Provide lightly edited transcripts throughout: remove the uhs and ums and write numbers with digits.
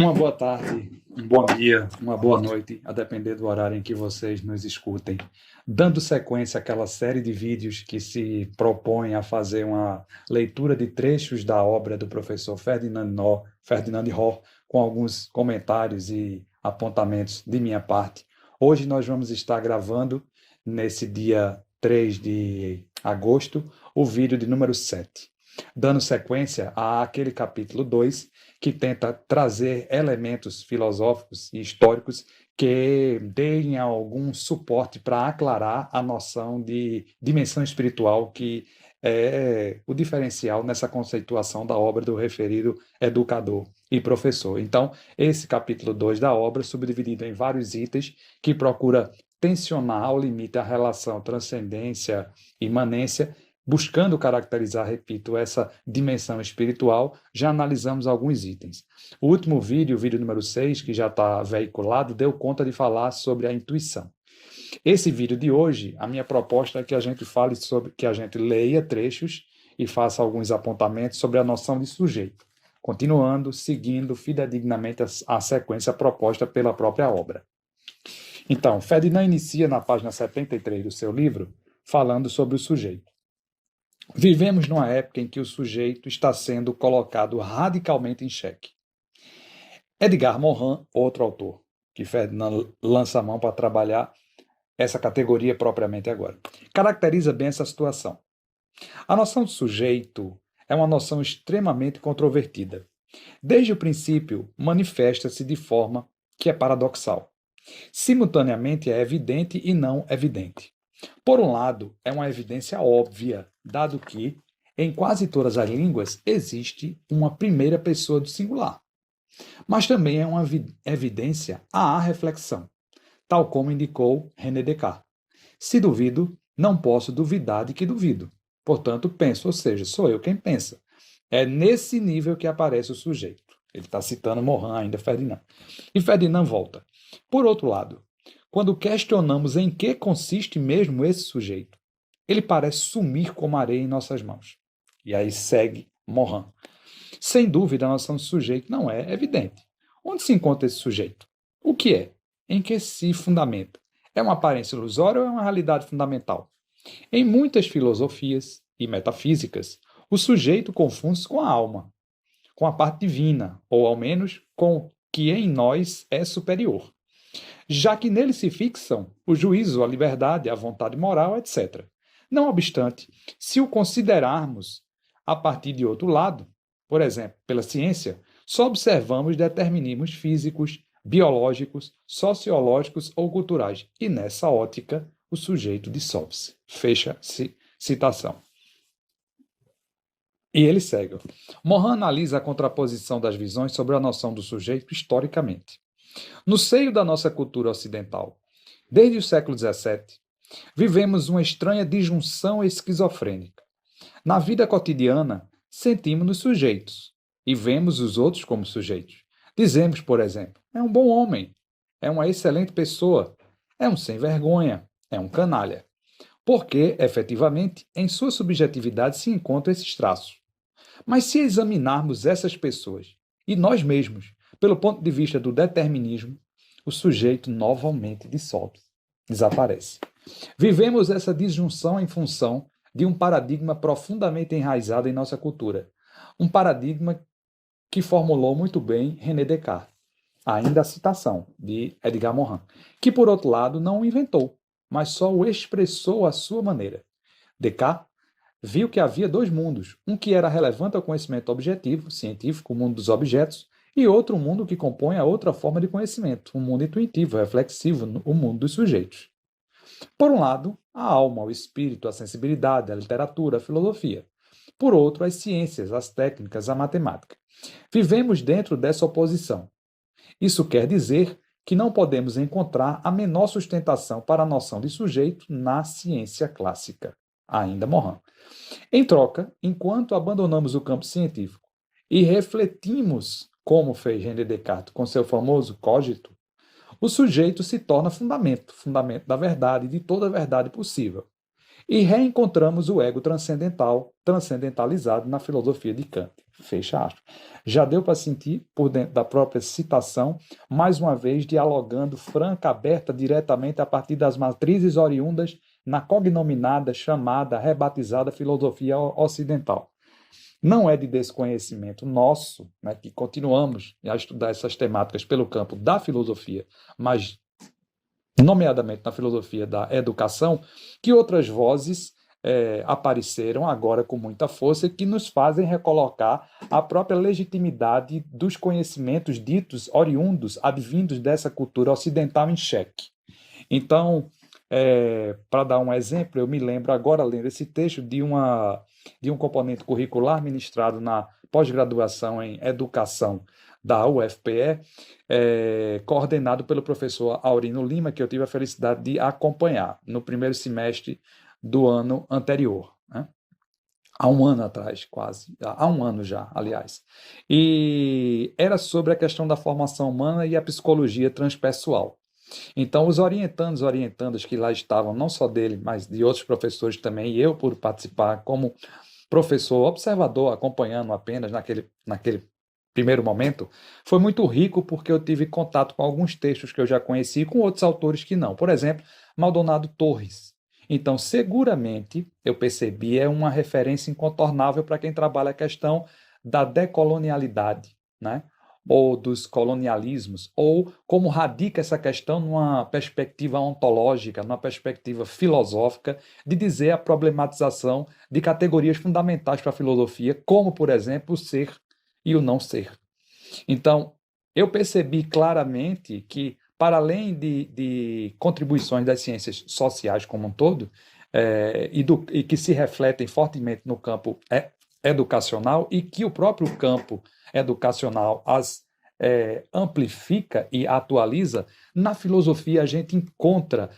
Uma boa tarde, um bom dia, uma boa noite, a depender do horário em que vocês nos escutem. Dando sequência àquela série de vídeos que se propõe a fazer uma leitura de trechos da obra do professor Ferdinand Rohr, com alguns comentários e apontamentos de minha parte. Hoje nós vamos estar gravando, nesse dia 3 de agosto, o vídeo de número 7, dando sequência àquele capítulo 2, que tenta trazer elementos filosóficos e históricos que deem algum suporte para aclarar a noção de dimensão espiritual, que é o diferencial nessa conceituação da obra do referido educador e professor. Então, esse capítulo 2 da obra, subdividido em vários itens, que procura tensionar ao limite a relação transcendência e imanência, buscando caracterizar, repito, essa dimensão espiritual. Já analisamos alguns itens. O último vídeo, o vídeo número 6, que já está veiculado, deu conta de falar sobre a intuição. Esse vídeo de hoje, a minha proposta é que a gente fale sobre, que a gente leia trechos e faça alguns apontamentos sobre a noção de sujeito, continuando, seguindo fidedignamente a sequência proposta pela própria obra. Então, Ferdinand inicia na página 73 do seu livro, falando sobre o sujeito. Vivemos numa época em que o sujeito está sendo colocado radicalmente em xeque. Edgar Morin, outro autor, que Ferdinand lança a mão para trabalhar essa categoria propriamente agora, caracteriza bem essa situação. A noção de sujeito é uma noção extremamente controvertida. Desde o princípio, manifesta-se de forma que é paradoxal. Simultaneamente é evidente e não evidente. Por um lado, é uma evidência óbvia, dado que, em quase todas as línguas, existe uma primeira pessoa do singular. Mas também é uma evidência à reflexão, tal como indicou René Descartes. Se duvido, não posso duvidar de que duvido. Portanto, penso, ou seja, sou eu quem pensa. É nesse nível que aparece o sujeito. Ele está citando Morin ainda, Ferdinand. E Ferdinand volta. Por outro lado, quando questionamos em que consiste mesmo esse sujeito, ele parece sumir como areia em nossas mãos. E aí segue Morin. Sem dúvida, a noção de sujeito não é evidente. Onde se encontra esse sujeito? O que é? Em que se fundamenta? É uma aparência ilusória ou é uma realidade fundamental? Em muitas filosofias e metafísicas, o sujeito confunde-se com a alma, com a parte divina, ou ao menos com o que em nós é superior, já que nele se fixam o juízo, a liberdade, a vontade moral, etc. Não obstante, se o considerarmos a partir de outro lado, por exemplo, pela ciência, só observamos determinismos físicos, biológicos, sociológicos ou culturais, e nessa ótica o sujeito dissolve-se. Fecha citação. E ele segue. Morin analisa a contraposição das visões sobre a noção do sujeito historicamente. No seio da nossa cultura ocidental, desde o século XVII, vivemos uma estranha disjunção esquizofrênica. Na vida cotidiana, sentimos-nos sujeitos e vemos os outros como sujeitos. Dizemos, por exemplo, é um bom homem, é uma excelente pessoa, é um sem-vergonha, é um canalha. Porque, efetivamente, em sua subjetividade se encontram esses traços. Mas se examinarmos essas pessoas e nós mesmos, pelo ponto de vista do determinismo, o sujeito novamente dissolve-se, desaparece. Vivemos essa disjunção em função de um paradigma profundamente enraizado em nossa cultura. Um paradigma que formulou muito bem René Descartes. Ainda a citação de Edgar Morin, que, por outro lado, não o inventou, mas só o expressou à sua maneira. Descartes viu que havia dois mundos, um que era relevante ao conhecimento objetivo, científico, o mundo dos objetos, e outro mundo que compõe a outra forma de conhecimento, um mundo intuitivo, reflexivo, o mundo dos sujeitos. Por um lado, a alma, o espírito, a sensibilidade, a literatura, a filosofia. Por outro, as ciências, as técnicas, a matemática. Vivemos dentro dessa oposição. Isso quer dizer que não podemos encontrar a menor sustentação para a noção de sujeito na ciência clássica. Ainda Morin. Em troca, enquanto abandonamos o campo científico e refletimos, como fez René Descartes com seu famoso cogito, o sujeito se torna fundamento da verdade, de toda a verdade possível. E reencontramos o ego transcendental, transcendentalizado na filosofia de Kant. Fecha aspas. Já deu para sentir, por dentro da própria citação, mais uma vez dialogando franca, aberta, diretamente a partir das matrizes oriundas na cognominada, chamada, rebatizada filosofia ocidental. Não é de desconhecimento nosso, né, que continuamos a estudar essas temáticas pelo campo da filosofia, mas nomeadamente na filosofia da educação, que outras vozes apareceram agora com muita força e que nos fazem recolocar a própria legitimidade dos conhecimentos ditos oriundos, advindos dessa cultura ocidental em xeque. Então, para dar um exemplo, eu me lembro agora, lendo esse texto, de um componente curricular ministrado na pós-graduação em educação da UFPE, coordenado pelo professor Aurino Lima, que eu tive a felicidade de acompanhar no primeiro semestre do ano anterior, né? Há um ano atrás, quase, há um ano já, aliás. E era sobre a questão da formação humana e a psicologia transpessoal. Então, os orientandas que lá estavam, não só dele, mas de outros professores também, e eu por participar como professor observador, acompanhando apenas naquele primeiro momento, foi muito rico porque eu tive contato com alguns textos que eu já conheci e com outros autores que não. Por exemplo, Maldonado Torres. Então, seguramente, eu percebi, é uma referência incontornável para quem trabalha a questão da decolonialidade, né? Ou dos colonialismos, ou como radica essa questão numa perspectiva ontológica, numa perspectiva filosófica, de dizer a problematização de categorias fundamentais para a filosofia, como, por exemplo, o ser e o não ser. Então, eu percebi claramente que, para além de contribuições das ciências sociais como um todo, e que se refletem fortemente no campo educacional, e que o próprio campo educacional as amplifica e atualiza, na filosofia a gente encontra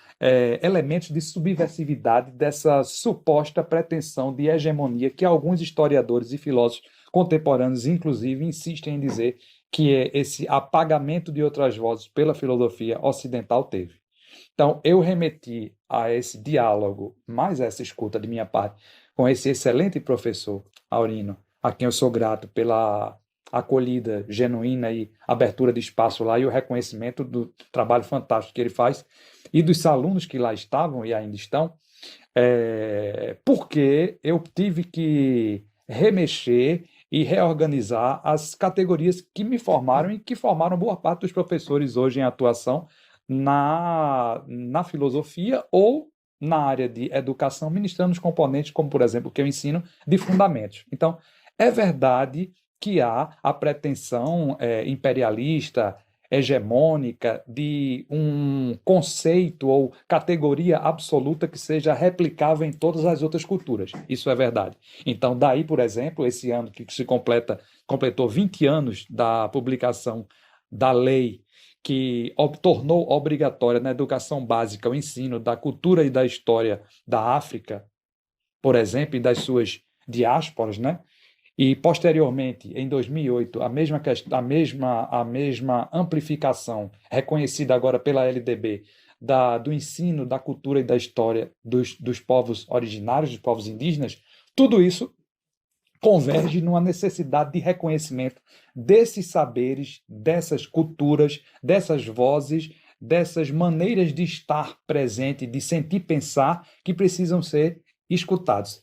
elementos de subversividade dessa suposta pretensão de hegemonia que alguns historiadores e filósofos contemporâneos, inclusive, insistem em dizer que esse apagamento de outras vozes pela filosofia ocidental teve. Então, eu remeti a esse diálogo, mais essa escuta de minha parte, com esse excelente professor Aurino, a quem eu sou grato pela acolhida genuína e abertura de espaço lá e o reconhecimento do trabalho fantástico que ele faz, e dos alunos que lá estavam e ainda estão, porque eu tive que remexer e reorganizar as categorias que me formaram e que formaram boa parte dos professores hoje em atuação na filosofia ou na área de educação, ministrando os componentes, como, por exemplo, o que eu ensino, de fundamentos. Então, é verdade que há a pretensão imperialista, hegemônica, de um conceito ou categoria absoluta que seja replicável em todas as outras culturas. Isso é verdade. Então, daí, por exemplo, esse ano que completou 20 anos da publicação da lei que tornou obrigatória na educação básica o ensino da cultura e da história da África, por exemplo, e das suas diásporas, né? E, posteriormente, em 2008, a mesma amplificação, reconhecida agora pela LDB, do ensino da cultura e da história dos povos originários, dos povos indígenas, tudo isso converge numa necessidade de reconhecimento desses saberes, dessas culturas, dessas vozes, dessas maneiras de estar presente, de sentir, pensar, que precisam ser escutados.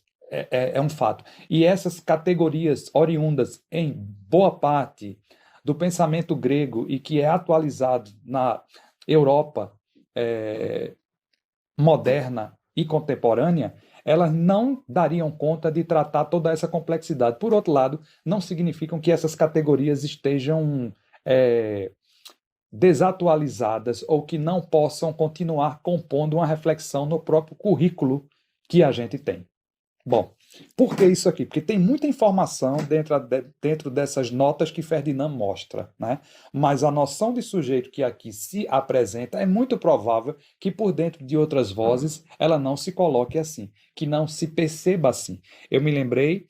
É um fato. E essas categorias oriundas, em boa parte, do pensamento grego e que é atualizado na Europa moderna e contemporânea, elas não dariam conta de tratar toda essa complexidade. Por outro lado, não significam que essas categorias estejam desatualizadas ou que não possam continuar compondo uma reflexão no próprio currículo que a gente tem. Bom, por que isso aqui? Porque tem muita informação dentro dessas notas que Ferdinand mostra, né? Mas a noção de sujeito que aqui se apresenta é muito provável que por dentro de outras vozes ela não se coloque assim, que não se perceba assim. Eu me lembrei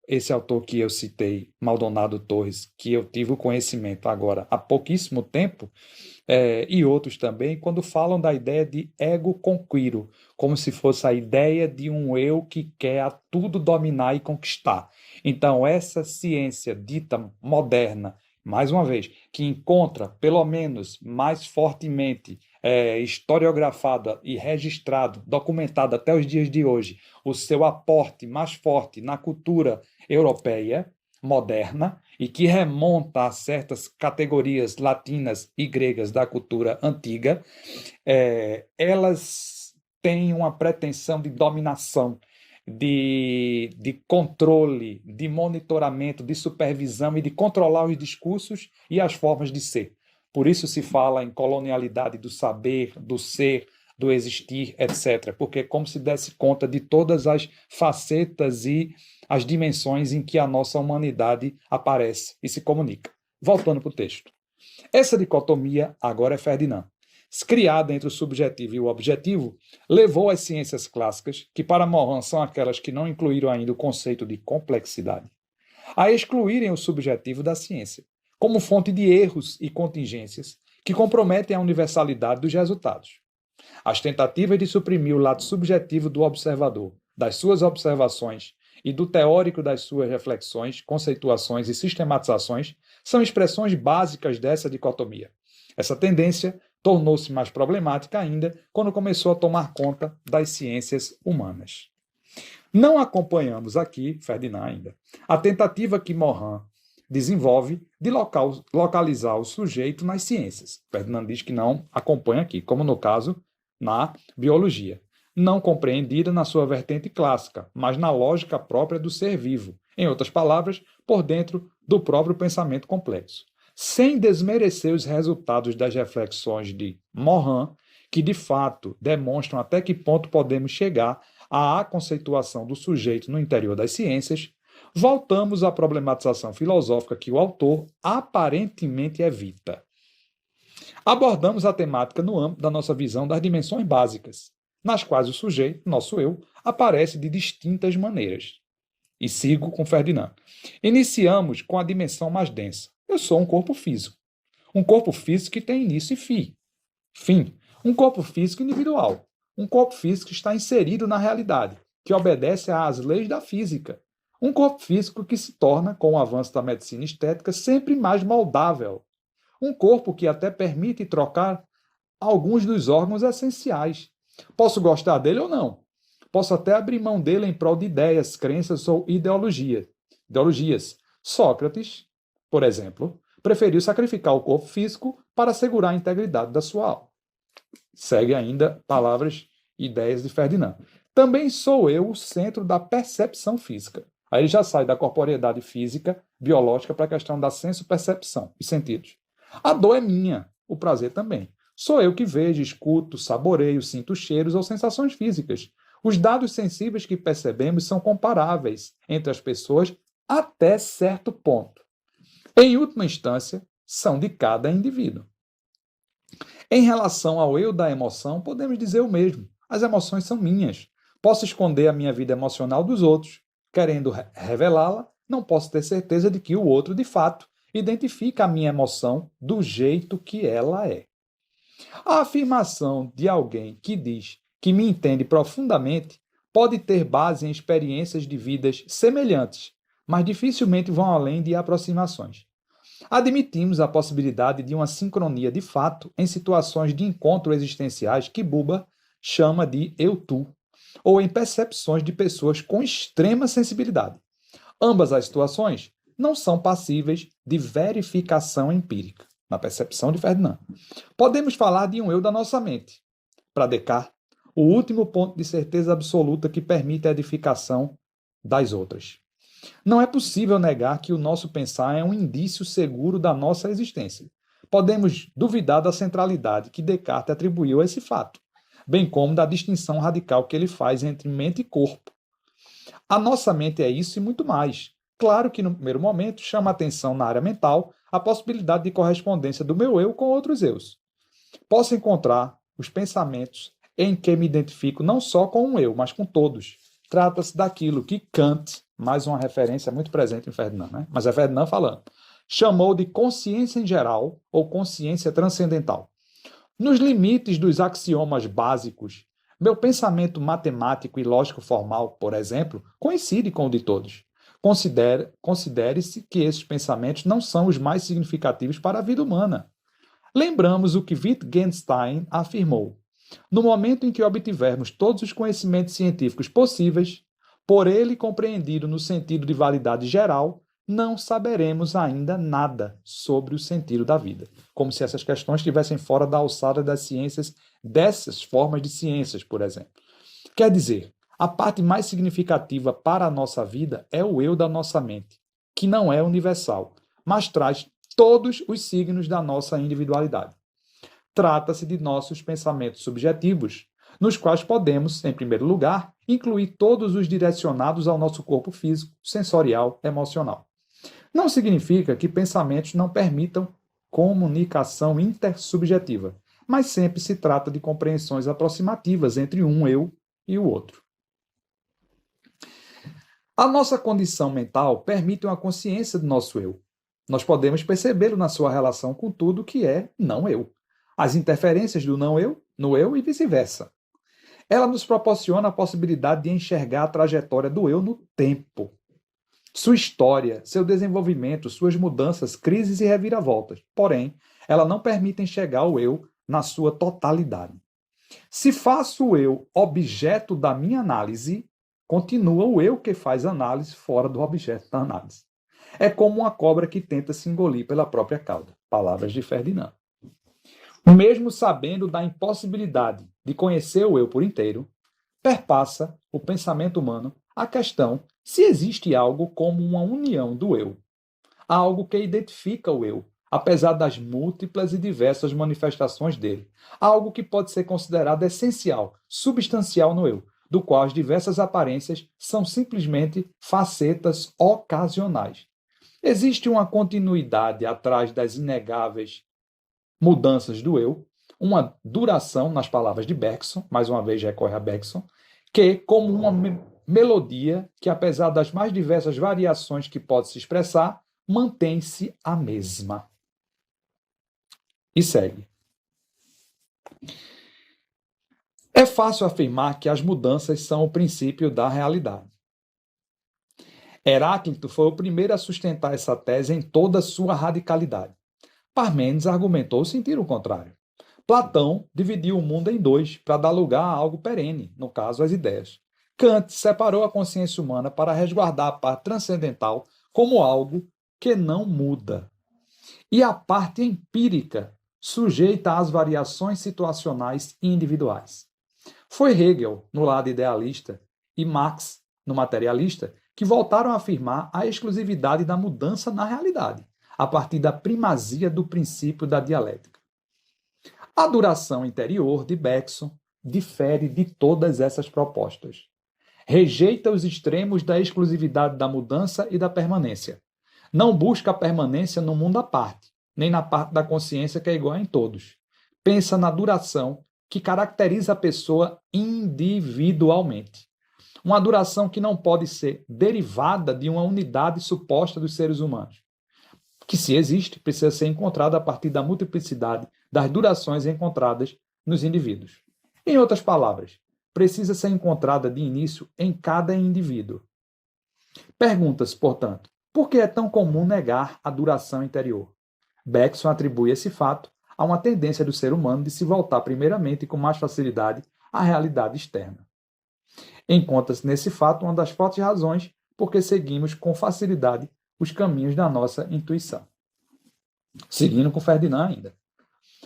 esse autor que eu citei, Maldonado Torres, que eu tive o conhecimento agora há pouquíssimo tempo, e outros também, quando falam da ideia de ego conquiro, como se fosse a ideia de um eu que quer a tudo dominar e conquistar. Então, essa ciência dita moderna, mais uma vez, que encontra, pelo menos mais fortemente, historiografada e registrado, documentado até os dias de hoje, o seu aporte mais forte na cultura europeia moderna, e que remonta a certas categorias latinas e gregas da cultura antiga, elas têm uma pretensão de dominação, de controle, de monitoramento, de supervisão e de controlar os discursos e as formas de ser. Por isso se fala em colonialidade do saber, do ser, do existir, etc. Porque é como se desse conta de todas as facetas e as dimensões em que a nossa humanidade aparece e se comunica. Voltando para o texto. Essa dicotomia agora é Ferdinand. Criada entre o subjetivo e o objetivo, levou as ciências clássicas, que para Morin são aquelas que não incluíram ainda o conceito de complexidade, a excluírem o subjetivo da ciência, como fonte de erros e contingências que comprometem a universalidade dos resultados. As tentativas de suprimir o lado subjetivo do observador, das suas observações e do teórico das suas reflexões, conceituações e sistematizações são expressões básicas dessa dicotomia. Essa tendência tornou-se mais problemática ainda quando começou a tomar conta das ciências humanas. Não acompanhamos aqui, Ferdinand ainda, a tentativa que Morin desenvolve de localizar o sujeito nas ciências. Ferdinand diz que não acompanha aqui, como no caso na biologia, não compreendida na sua vertente clássica, mas na lógica própria do ser vivo, em outras palavras, por dentro do próprio pensamento complexo. Sem desmerecer os resultados das reflexões de Morin, que de fato demonstram até que ponto podemos chegar à conceituação do sujeito no interior das ciências, voltamos à problematização filosófica que o autor aparentemente evita. Abordamos a temática no âmbito da nossa visão das dimensões básicas, nas quais o sujeito, nosso eu, aparece de distintas maneiras. E sigo com Ferdinand. Iniciamos com a dimensão mais densa. Eu sou um corpo físico. Um corpo físico que tem início e fim. Um corpo físico individual. Um corpo físico que está inserido na realidade, que obedece às leis da física. Um corpo físico que se torna, com o avanço da medicina estética, sempre mais moldável. Um corpo que até permite trocar alguns dos órgãos essenciais. Posso gostar dele ou não. Posso até abrir mão dele em prol de ideias, crenças ou ideologias. Sócrates, por exemplo, preferiu sacrificar o corpo físico para assegurar a integridade da sua alma. Segue ainda palavras e ideias de Ferdinand. Também sou eu o centro da percepção física. Aí ele já sai da corporeidade física, biológica, para a questão da senso-percepção e sentidos. A dor é minha, o prazer também. Sou eu que vejo, escuto, saboreio, sinto cheiros ou sensações físicas. Os dados sensíveis que percebemos são comparáveis entre as pessoas até certo ponto. Em última instância, são de cada indivíduo. Em relação ao eu da emoção, podemos dizer o mesmo. As emoções são minhas. Posso esconder a minha vida emocional dos outros. Querendo revelá-la, não posso ter certeza de que o outro, de fato, identifica a minha emoção do jeito que ela é. A afirmação de alguém que diz que me entende profundamente pode ter base em experiências de vidas semelhantes, mas dificilmente vão além de aproximações. Admitimos a possibilidade de uma sincronia de fato em situações de encontro existenciais que Buber chama de eu-tu, ou em percepções de pessoas com extrema sensibilidade. Ambas as situações não são passíveis de verificação empírica, na percepção de Ferdinand. Podemos falar de um eu da nossa mente. Para Descartes, o último ponto de certeza absoluta que permite a edificação das outras. Não é possível negar que o nosso pensar é um indício seguro da nossa existência. Podemos duvidar da centralidade que Descartes atribuiu a esse fato, bem como da distinção radical que ele faz entre mente e corpo. A nossa mente é isso e muito mais. Claro que no primeiro momento chama a atenção na área mental a possibilidade de correspondência do meu eu com outros eus. Posso encontrar os pensamentos em que me identifico não só com um eu, mas com todos. trata-se daquilo que Kant, mais uma referência muito presente em Ferdinand, né? Mas é Ferdinand falando, chamou de consciência em geral ou consciência transcendental. Nos limites dos axiomas básicos, meu pensamento matemático e lógico formal, por exemplo, coincide com o de todos. Considere-se que esses pensamentos não são os mais significativos para a vida humana. Lembramos o que Wittgenstein afirmou. No momento em que obtivermos todos os conhecimentos científicos possíveis, por ele compreendido no sentido de validade geral, não saberemos ainda nada sobre o sentido da vida. Como se essas questões estivessem fora da alçada das ciências, dessas formas de ciências, por exemplo. Quer dizer, a parte mais significativa para a nossa vida é o eu da nossa mente, que não é universal, mas traz todos os signos da nossa individualidade. Trata-se de nossos pensamentos subjetivos, nos quais podemos, em primeiro lugar, incluir todos os direcionados ao nosso corpo físico, sensorial, emocional. Não significa que pensamentos não permitam comunicação intersubjetiva, mas sempre se trata de compreensões aproximativas entre um eu e o outro. A nossa condição mental permite uma consciência do nosso eu. Nós podemos percebê-lo na sua relação com tudo que é não eu. As interferências do não eu, no eu e vice-versa. Ela nos proporciona a possibilidade de enxergar a trajetória do eu no tempo. Sua história, seu desenvolvimento, suas mudanças, crises e reviravoltas. Porém, ela não permite enxergar o eu na sua totalidade. Se faço o eu objeto da minha análise, continua o eu que faz análise fora do objeto da análise. É como uma cobra que tenta se engolir pela própria cauda. Palavras de Ferdinand. Mesmo sabendo da impossibilidade de conhecer o eu por inteiro, perpassa o pensamento humano a questão se existe algo como uma união do eu, algo que identifica o eu, apesar das múltiplas e diversas manifestações dele, algo que pode ser considerado essencial, substancial no eu, do qual as diversas aparências são simplesmente facetas ocasionais. Existe uma continuidade atrás das inegáveis mudanças do eu, uma duração, nas palavras de Bergson, mais uma vez recorre a Bergson, que, como uma melodia que, apesar das mais diversas variações que pode se expressar, mantém-se a mesma. E segue. É fácil afirmar que as mudanças são o princípio da realidade. Heráclito foi o primeiro a sustentar essa tese em toda a sua radicalidade. Parmênides argumentou sentir o contrário. Platão dividiu o mundo em dois para dar lugar a algo perene, no caso, as ideias. Kant separou a consciência humana para resguardar a parte transcendental como algo que não muda. E a parte empírica, sujeita às variações situacionais e individuais. Foi Hegel, no lado idealista, e Marx, no materialista, que voltaram a afirmar a exclusividade da mudança na realidade, a partir da primazia do princípio da dialética. A duração interior de Bergson difere de todas essas propostas. Rejeita os extremos da exclusividade da mudança e da permanência. Não busca a permanência no mundo à parte, nem na parte da consciência que é igual em todos. Pensa na duração que caracteriza a pessoa individualmente. Uma duração que não pode ser derivada de uma unidade suposta dos seres humanos, que, se existe, precisa ser encontrada a partir da multiplicidade das durações encontradas nos indivíduos. Em outras palavras, precisa ser encontrada de início em cada indivíduo. Pergunta-se, portanto, por que é tão comum negar a duração interior? Bergson atribui esse fato a uma tendência do ser humano de se voltar primeiramente e com mais facilidade à realidade externa. Encontra-se nesse fato uma das fortes razões por que seguimos com facilidade os caminhos da nossa intuição. Seguindo com Ferdinand ainda.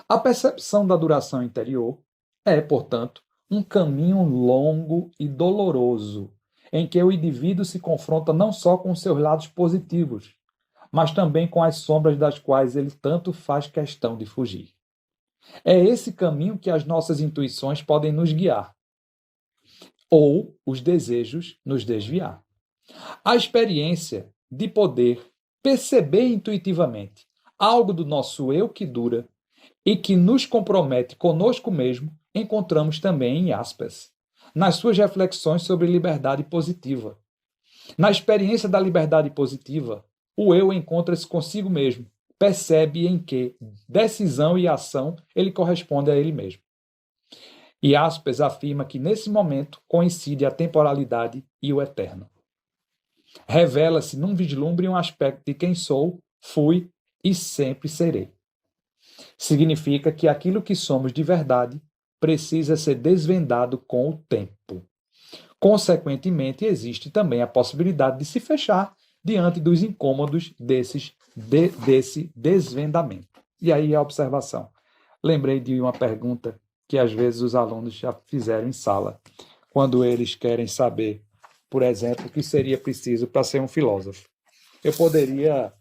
A percepção da duração interior é, portanto, um caminho longo e doloroso, em que o indivíduo se confronta não só com seus lados positivos, mas também com as sombras das quais ele tanto faz questão de fugir. É esse caminho que as nossas intuições podem nos guiar, ou os desejos nos desviar. A experiência de poder perceber intuitivamente algo do nosso eu que dura e que nos compromete conosco mesmo, encontramos também em Jaspers. nas suas reflexões sobre liberdade positiva. Na experiência da liberdade positiva, o eu encontra-se consigo mesmo, percebe em que decisão e ação ele corresponde a ele mesmo. E Jaspers afirma que nesse momento coincide a temporalidade e o eterno. Revela-se num vislumbre um aspecto de quem sou, fui e sempre serei. Significa que aquilo que somos de verdade precisa ser desvendado com o tempo. Consequentemente, existe também a possibilidade de se fechar diante dos incômodos desse desvendamento. E aí a observação. Lembrei de uma pergunta que às vezes os alunos já fizeram em sala, quando eles querem saber, por exemplo, o que seria preciso para ser um filósofo. Eu poderia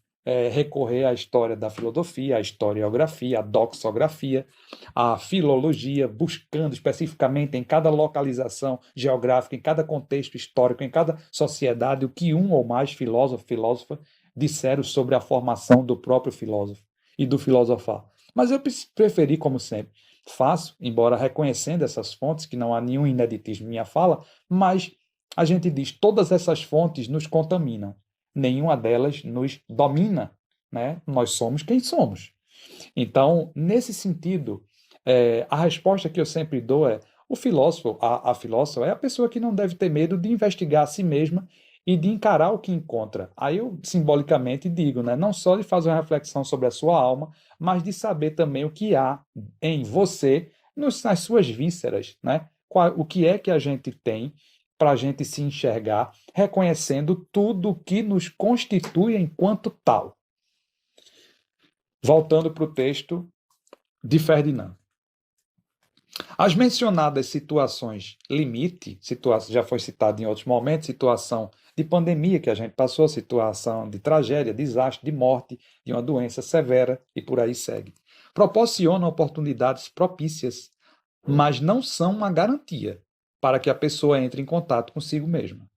recorrer à história da filosofia, à historiografia, à doxografia, à filologia, buscando especificamente em cada localização geográfica, em cada contexto histórico, em cada sociedade, o que um ou mais filósofa disseram sobre a formação do próprio filósofo e do filosofar. Mas eu preferi, como sempre, faço, embora reconhecendo essas fontes, que não há nenhum ineditismo em minha fala, mas a gente diz, todas essas fontes nos contaminam. Nenhuma delas nos domina, né? Nós somos quem somos. Então, nesse sentido, a resposta que eu sempre dou é: o filósofo, a filósofa, é a pessoa que não deve ter medo de investigar a si mesma e de encarar o que encontra. Aí eu simbolicamente digo, né? Não só de fazer uma reflexão sobre a sua alma, mas de saber também o que há em você, nas suas vísceras, né? O que é que a gente tem para a gente se enxergar, reconhecendo tudo o que nos constitui enquanto tal. Voltando para o texto de Ferdinand. As mencionadas situações limite, já foi citado em outros momentos, situação de pandemia que a gente passou, situação de tragédia, desastre, de morte, de uma doença severa e por aí segue. Proporcionam oportunidades propícias, mas não são uma garantia para que a pessoa entre em contato consigo mesma.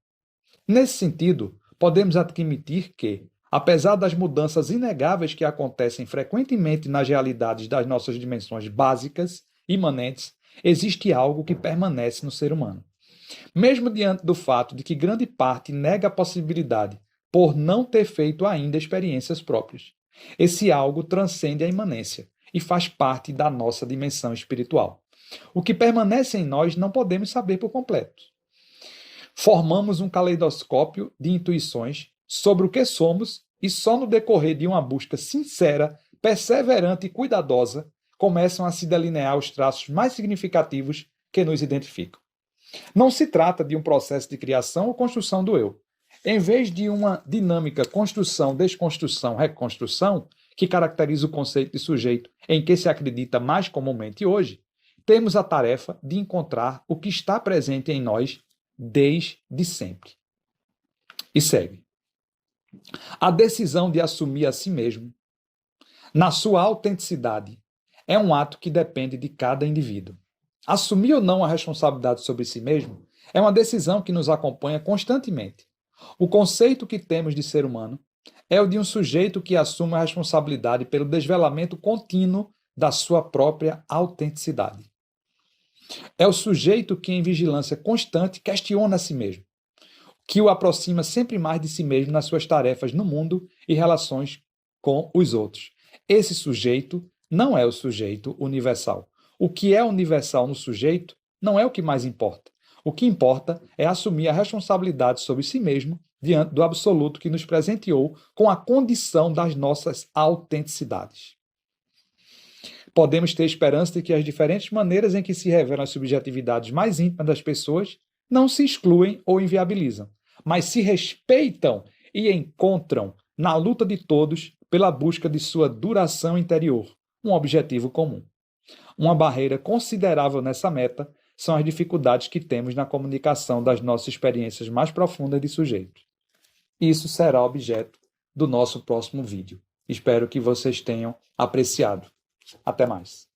Nesse sentido, podemos admitir que, apesar das mudanças inegáveis que acontecem frequentemente nas realidades das nossas dimensões básicas, imanentes, existe algo que permanece no ser humano. Mesmo diante do fato de que grande parte nega a possibilidade por não ter feito ainda experiências próprias. Esse algo transcende a imanência e faz parte da nossa dimensão espiritual. O que permanece em nós não podemos saber por completo. Formamos um caleidoscópio de intuições sobre o que somos e só no decorrer de uma busca sincera, perseverante e cuidadosa começam a se delinear os traços mais significativos que nos identificam. Não se trata de um processo de criação ou construção do eu. Em vez de uma dinâmica construção, desconstrução, reconstrução, que caracteriza o conceito de sujeito em que se acredita mais comumente hoje, temos a tarefa de encontrar o que está presente em nós desde sempre. E segue. A decisão de assumir a si mesmo, na sua autenticidade, é um ato que depende de cada indivíduo. Assumir ou não a responsabilidade sobre si mesmo é uma decisão que nos acompanha constantemente. O conceito que temos de ser humano é o de um sujeito que assume a responsabilidade pelo desvelamento contínuo da sua própria autenticidade. É o sujeito que, em vigilância constante, questiona a si mesmo, que o aproxima sempre mais de si mesmo nas suas tarefas no mundo e relações com os outros. Esse sujeito não é o sujeito universal. O que é universal no sujeito não é o que mais importa. O que importa é assumir a responsabilidade sobre si mesmo diante do absoluto que nos presenteou com a condição das nossas autenticidades. Podemos ter esperança de que as diferentes maneiras em que se revelam as subjetividades mais íntimas das pessoas não se excluem ou inviabilizam, mas se respeitam e encontram na luta de todos pela busca de sua duração interior, um objetivo comum. Uma barreira considerável nessa meta são as dificuldades que temos na comunicação das nossas experiências mais profundas de sujeito. Isso será objeto do nosso próximo vídeo. Espero que vocês tenham apreciado. Até mais.